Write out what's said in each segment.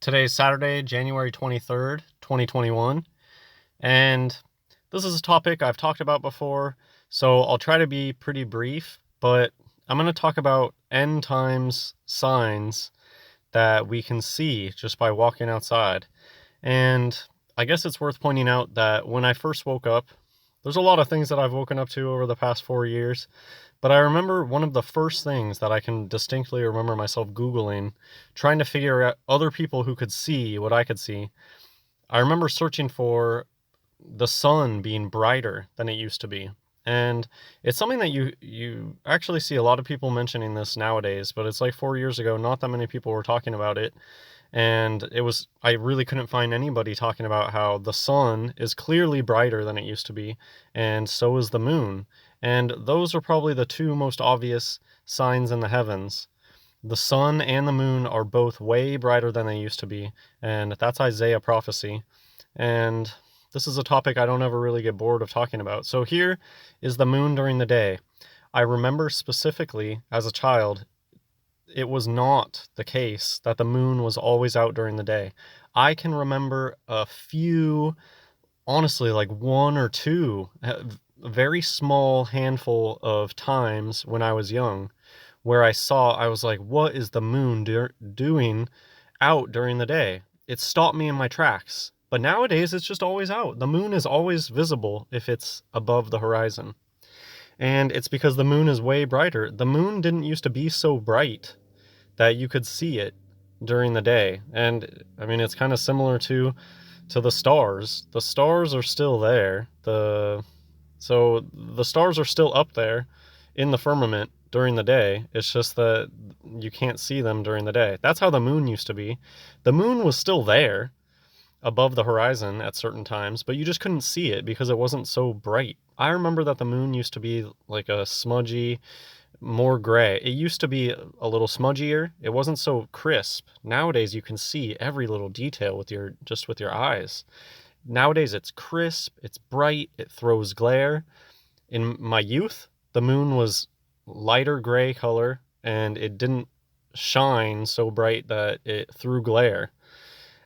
Today's Saturday, January 23rd, 2021, and this is a topic I've talked about before, so I'll try to be pretty brief, but I'm going to talk about end times signs that we can see just by walking outside. And I guess it's worth pointing out that when I first woke up, there's a lot of things that I've woken up to over the past 4 years, but I remember one of the first things that I can distinctly remember myself Googling, trying to figure out other people who could see what I could see. I remember searching for the sun being brighter than it used to be. And it's something that you actually see a lot of people mentioning this nowadays, but it's like 4 years ago, not that many people were talking about it. And I really couldn't find anybody talking about how the sun is clearly brighter than it used to be, and so is the moon. And those are probably the two most obvious signs in the heavens. The sun and the moon are both way brighter than they used to be, and that's Isaiah prophecy. And this is a topic I don't ever really get bored of talking about. So here is the moon during the day. I remember specifically as a child, it was not the case that the moon was always out during the day. I can remember a few, honestly, like one or two, a very small handful of times when I was young where I was like, what is the moon doing out during the day? It stopped me in my tracks. But nowadays, it's just always out. The moon is always visible if it's above the horizon. And it's because the moon is way brighter. The moon didn't used to be so bright that you could see it during the day. And I mean, it's kind of similar to the stars. The stars are still there. So the stars are still up there in the firmament during the day. It's just that you can't see them during the day. That's how the moon used to be. The moon was still there above the horizon at certain times, but you just couldn't see it because it wasn't so bright. I remember that the moon used to be like a smudgy, more gray. It used to be a little smudgier. It wasn't so crisp. Nowadays you can see every little detail with your eyes. Nowadays it's crisp, it's bright, it throws glare. In my youth, the moon was lighter gray color and it didn't shine so bright that it threw glare.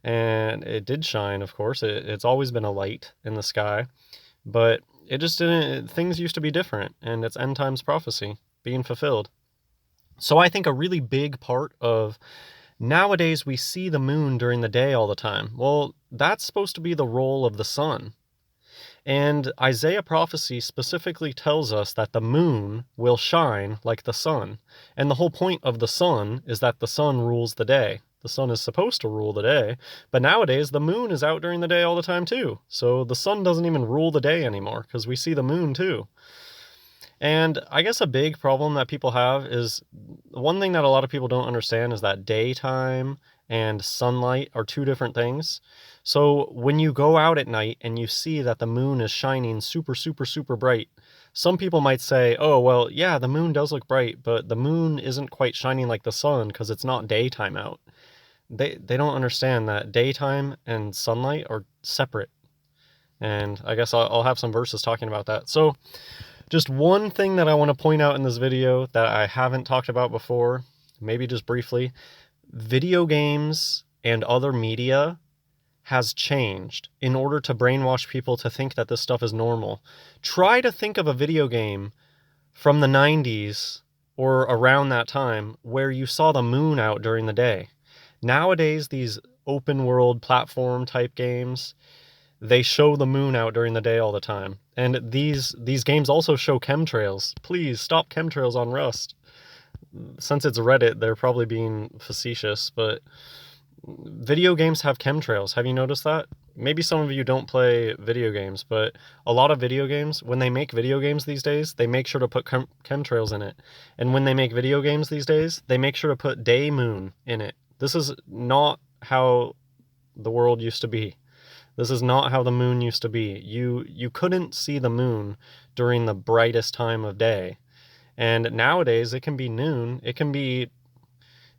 And it did shine, of course. It's always been a light in the sky, but it just didn't. Things used to be different, and it's end times prophecy being fulfilled. So I think a really big part of nowadays we see the moon during the day all the time. Well, that's supposed to be the role of the sun. And Isaiah prophecy specifically tells us that the moon will shine like the sun. And the whole point of the sun is that the sun rules the day. The sun is supposed to rule the day, but nowadays the moon is out during the day all the time too. So the sun doesn't even rule the day anymore because we see the moon too. And I guess a big problem that people have is one thing that a lot of people don't understand is that daytime and sunlight are two different things. So when you go out at night and you see that the moon is shining super, super, super bright, some people might say, oh, well, yeah, the moon does look bright, but the moon isn't quite shining like the sun because it's not daytime out. They don't understand that daytime and sunlight are separate. And I guess I'll have some verses talking about that. So just one thing that I want to point out in this video that I haven't talked about before, maybe just briefly, video games and other media has changed in order to brainwash people to think that this stuff is normal. Try to think of a video game from the 90s or around that time where you saw the moon out during the day. Nowadays, these open world platform type games, they show the moon out during the day all the time. And these games also show chemtrails. Please stop chemtrails on Rust. Since it's Reddit, they're probably being facetious, but video games have chemtrails. Have you noticed that? Maybe some of you don't play video games, but a lot of video games, when they make video games these days, they make sure to put chemtrails in it. And when they make video games these days, they make sure to put day moon in it. This is not how the world used to be. This is not how the moon used to be. You couldn't see the moon during the brightest time of day. And nowadays it can be noon. It can be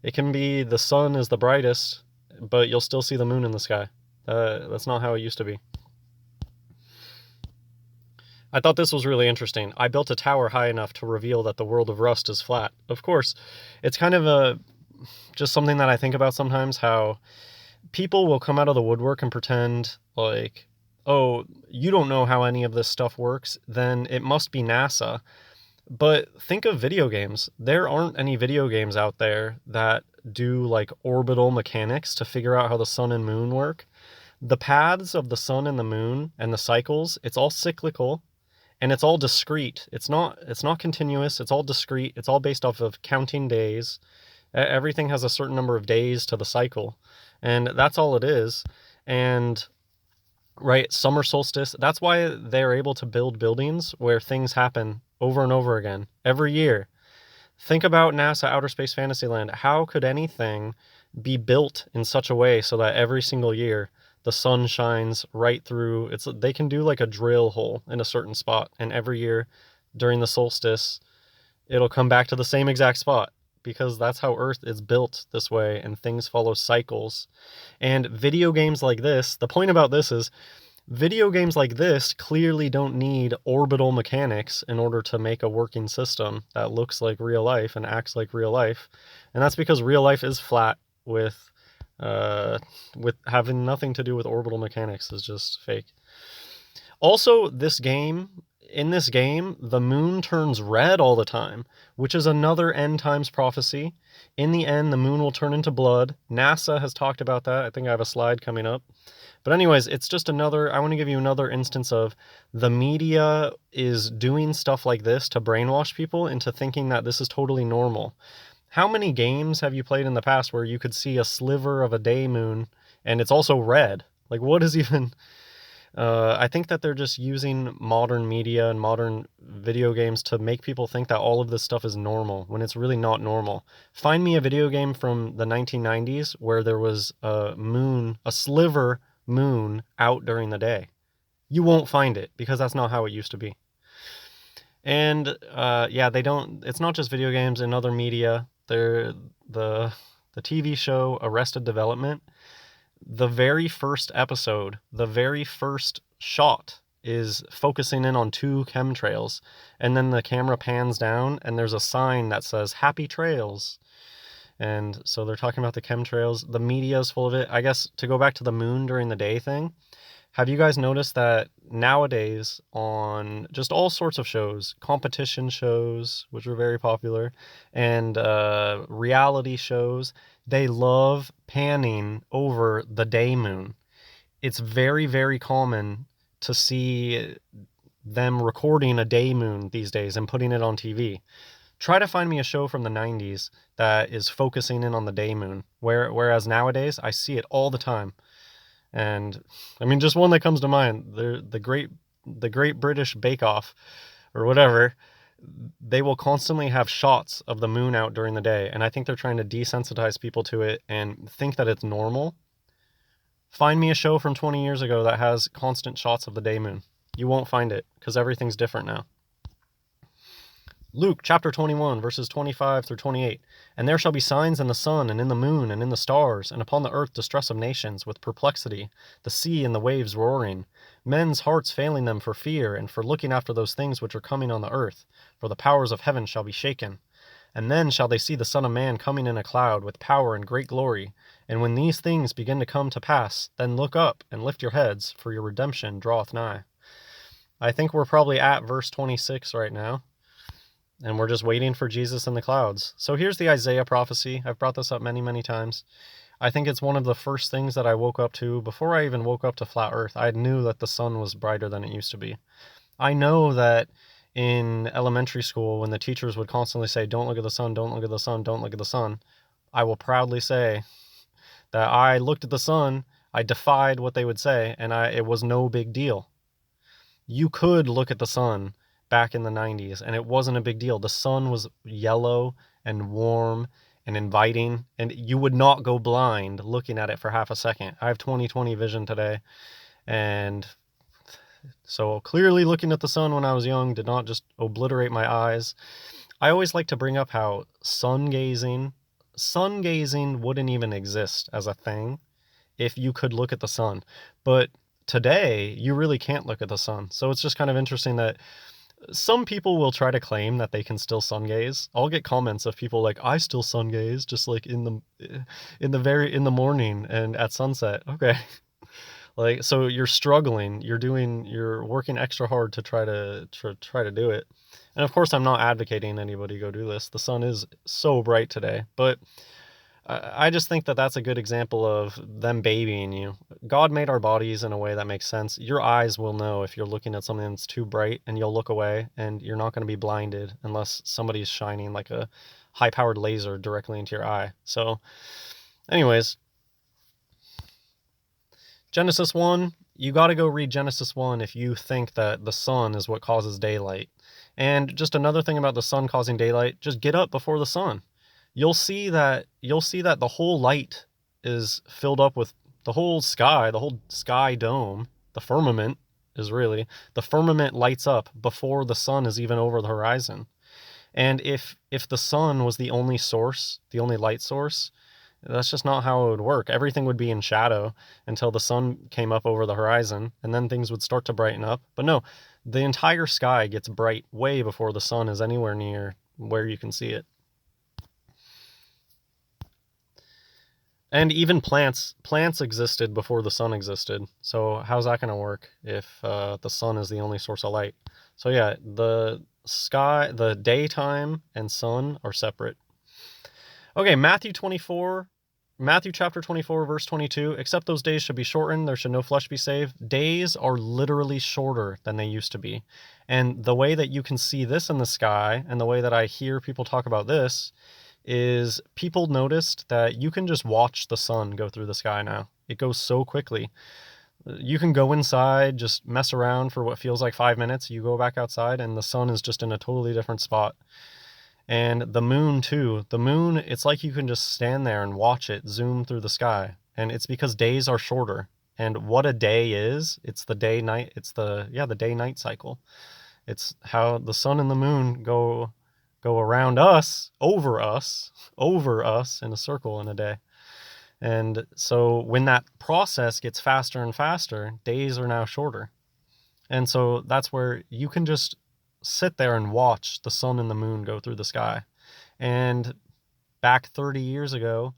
the sun is the brightest, but you'll still see the moon in the sky. That's not how it used to be. I thought this was really interesting. I built a tower high enough to reveal that the world of Rust is flat. Of course, it's kind of just something that I think about sometimes, how People will come out of the woodwork and pretend like, oh, you don't know how any of this stuff works, then it must be NASA. But think of video games. There aren't any video games out there that do like orbital mechanics to figure out how the sun and moon work. The paths of the sun and the moon and the cycles, it's all cyclical and it's all discrete. It's not continuous, it's all discrete. It's all based off of counting days. Everything has a certain number of days to the cycle. And that's all it is. And right, summer solstice, that's why they're able to build buildings where things happen over and over again every year. Think about NASA Outer Space Fantasyland. How could anything be built in such a way so that every single year the sun shines right through? They can do like a drill hole in a certain spot, and every year during the solstice it'll come back to the same exact spot, because that's how Earth is built this way, and things follow cycles. And video games like this, the point about this is video games like this clearly don't need orbital mechanics in order to make a working system that looks like real life and acts like real life. And that's because real life is flat with having nothing to do with orbital mechanics. Is just fake. Also, in this game, the moon turns red all the time, which is another end times prophecy. In the end, the moon will turn into blood. NASA has talked about that. I think I have a slide coming up. But anyways, it's just I want to give you another instance of the media is doing stuff like this to brainwash people into thinking that this is totally normal. How many games have you played in the past where you could see a sliver of a day moon and it's also red? Like, what is even... I think that they're just using modern media and modern video games to make people think that all of this stuff is normal, when it's really not normal. Find me a video game from the 1990s where there was a sliver moon out during the day. You won't find it, because that's not how it used to be. And it's not just video games and other media. The TV show Arrested Development, the very first episode, the very first shot is focusing in on 2 chemtrails, and then the camera pans down and there's a sign that says happy trails. And so they're talking about the chemtrails. The media is full of it. I guess to go back to the moon during the day thing, have you guys noticed that nowadays on just all sorts of shows, competition shows, which are very popular, and reality shows, they love panning over the day moon. It's very, very common to see them recording a day moon these days and putting it on TV. Try to find me a show from the 90s that is focusing in on the day moon, whereas nowadays I see it all the time. And I mean, just one that comes to mind, the Great British Bake Off or whatever, they will constantly have shots of the moon out during the day, and I think they're trying to desensitize people to it and think that it's normal. Find me a show from 20 years ago that has constant shots of the day moon. You won't find it, because everything's different now. Luke chapter 21, verses 25 through 28. And there shall be signs in the sun, and in the moon, and in the stars, and upon the earth distress of nations, with perplexity, the sea and the waves roaring, men's hearts failing them for fear, and for looking after those things which are coming on the earth. For the powers of heaven shall be shaken. And then shall they see the Son of Man coming in a cloud, with power and great glory. And when these things begin to come to pass, then look up, and lift your heads, for your redemption draweth nigh. I think we're probably at verse 26 right now. And we're just waiting for Jesus in the clouds. So here's the Isaiah prophecy. I've brought this up many, many times. I think it's one of the first things that I woke up to. Before I even woke up to flat earth, I knew that the sun was brighter than it used to be. I know that in elementary school, when the teachers would constantly say, don't look at the sun, don't look at the sun, don't look at the sun, I will proudly say that I looked at the sun, I defied what they would say, and it was no big deal. You could look at the sun back in the 90s, and it wasn't a big deal. The sun was yellow and warm and inviting, and you would not go blind looking at it for half a second. I have 20/20 vision today, and so clearly looking at the sun when I was young did not just obliterate my eyes. I always like to bring up how sun gazing wouldn't even exist as a thing if you could look at the sun. But today, you really can't look at the sun. So it's just kind of interesting that Some people will try to claim that they can still sun gaze. I'll get comments of people like, I still sun gaze, just like in the morning and at sunset. Okay. Like, so you're struggling, you're working extra hard to try to do it. And of course, I'm not advocating anybody go do this. The sun is so bright today, but I just think that that's a good example of them babying you. God made our bodies in a way that makes sense. Your eyes will know if you're looking at something that's too bright, and you'll look away, and you're not going to be blinded unless somebody's shining like a high-powered laser directly into your eye. So, anyways, Genesis 1, you got to go read Genesis 1 if you think that the sun is what causes daylight. And just another thing about the sun causing daylight, just get up before the sun. You'll see that the whole light is filled up with the whole sky dome, the firmament the firmament lights up before the sun is even over the horizon. And if the sun was the only source, the only light source, that's just not how it would work. Everything would be in shadow until the sun came up over the horizon, and then things would start to brighten up. But no, the entire sky gets bright way before the sun is anywhere near where you can see it. And even plants existed before the sun existed. So how's that going to work if the sun is the only source of light? So yeah, the sky, the daytime and sun are separate. Okay, Matthew chapter 24, verse 22, except those days should be shortened, there should no flesh be saved. Days are literally shorter than they used to be. And the way that you can see this in the sky, and the way that I hear people talk about this, is people noticed that you can just watch the sun go through the sky now. It goes so quickly. You can go inside, just mess around for what feels like 5 minutes. You go back outside and the sun is just in a totally different spot. And the moon too. The moon, it's like you can just stand there and watch it zoom through the sky. And it's because days are shorter. And what a day is, it's the day-night, the day-night cycle. It's how the sun and the moon go around us, over us in a circle in a day. And so when that process gets faster and faster, days are now shorter. And so that's where you can just sit there and watch the sun and the moon go through the sky. And back 30 years ago,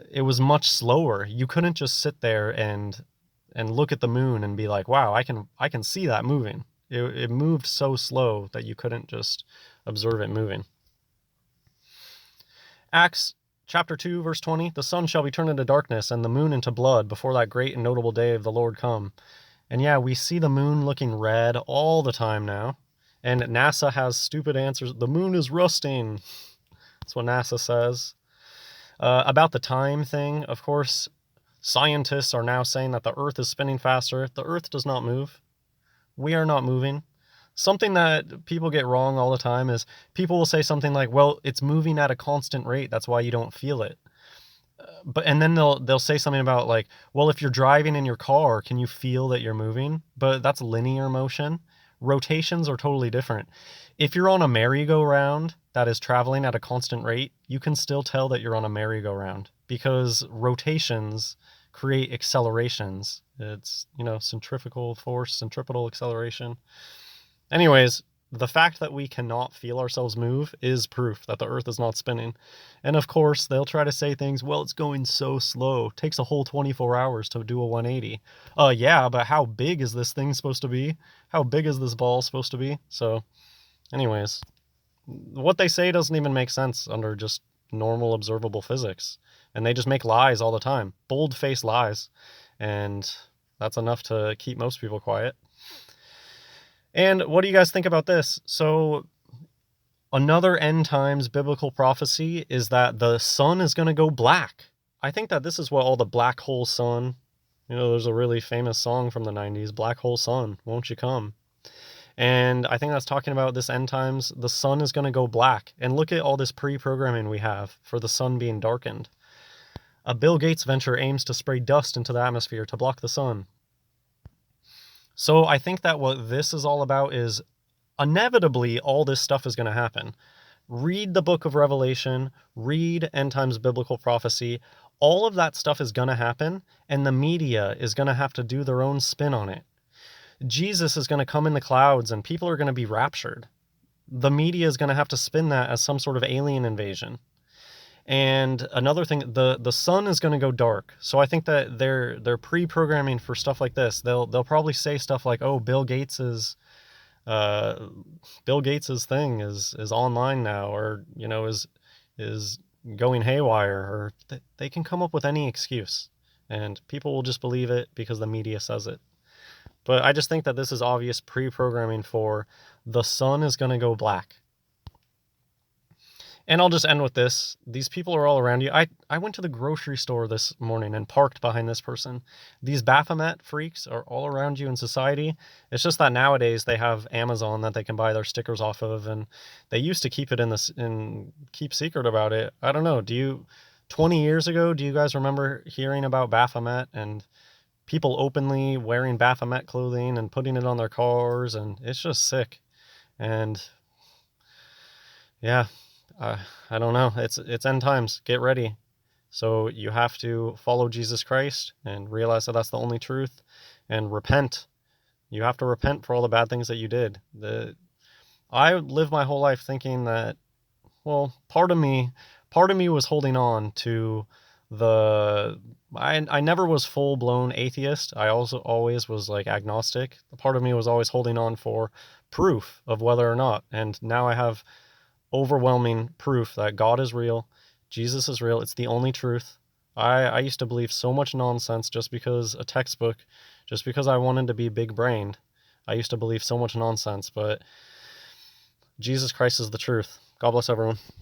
it was much slower. You couldn't just sit there and look at the moon and be like, wow, I can see that moving. It moved so slow that you couldn't just observe it moving. Acts chapter 2, verse 20, the sun shall be turned into darkness and the moon into blood before that great and notable day of the Lord come. And yeah, we see the moon looking red all the time now. And NASA has stupid answers. The moon is rusting. That's what NASA says. About the time thing, of course, scientists are now saying that the Earth is spinning faster. The Earth does not move. We are not moving. Something that people get wrong all the time is people will say something like, well, it's moving at a constant rate. That's why you don't feel it. And then they'll say something about like, well, if you're driving in your car, can you feel that you're moving? But that's linear motion. Rotations are totally different. If you're on a merry-go-round that is traveling at a constant rate, you can still tell that you're on a merry-go-round because rotations create accelerations. It's, centrifugal force, centripetal acceleration. Anyways, the fact that we cannot feel ourselves move is proof that the Earth is not spinning. And of course, they'll try to say things, well, it's going so slow. It takes a whole 24 hours to do a 180. Yeah, but how big is this thing supposed to be? How big is this ball supposed to be? So, anyways, what they say doesn't even make sense under just normal observable physics. And they just make lies all the time. Bold-faced lies. And that's enough to keep most people quiet. And what do you guys think about this? So another end times biblical prophecy is that the sun is going to go black. I think that this is what all the black hole sun, there's a really famous song from the 90s, Black Hole Sun, Won't You Come? And I think that's talking about this end times, the sun is going to go black. And look at all this pre-programming we have for the sun being darkened. A Bill Gates venture aims to spray dust into the atmosphere to block the sun. So I think that what this is all about is inevitably all this stuff is going to happen. Read the book of Revelation, read end times biblical prophecy. All of that stuff is going to happen, and the media is going to have to do their own spin on it. Jesus is going to come in the clouds and people are going to be raptured. The media is going to have to spin that as some sort of alien invasion. And another thing, the sun is going to go dark. So I think that they're pre-programming for stuff like this. They'll probably say stuff like, "Oh, uh, Bill Gates's thing is online now, or is going haywire," or they can come up with any excuse, and people will just believe it because the media says it. But I just think that this is obvious pre-programming for the sun is going to go black. And I'll just end with this. These people are all around you. I went to the grocery store this morning and parked behind this person. These Baphomet freaks are all around you in society. It's just that nowadays they have Amazon that they can buy their stickers off of, and they used to keep it and keep secret about it. I don't know. 20 years ago, do you guys remember hearing about Baphomet and people openly wearing Baphomet clothing and putting it on their cars? And it's just sick. And yeah, I don't know. It's end times. Get ready. So you have to follow Jesus Christ and realize that that's the only truth, and repent. You have to repent for all the bad things that you did. I lived my whole life thinking that, well, part of me was holding on to the I never was full blown atheist. I also always was like agnostic. Part of me was always holding on for proof of whether or not. And now I have overwhelming proof that God is real, Jesus is real. It's the only truth. I used to believe so much nonsense just because a textbook, just because I wanted to be big brained. I used to believe so much nonsense, but Jesus Christ is the truth. God bless everyone.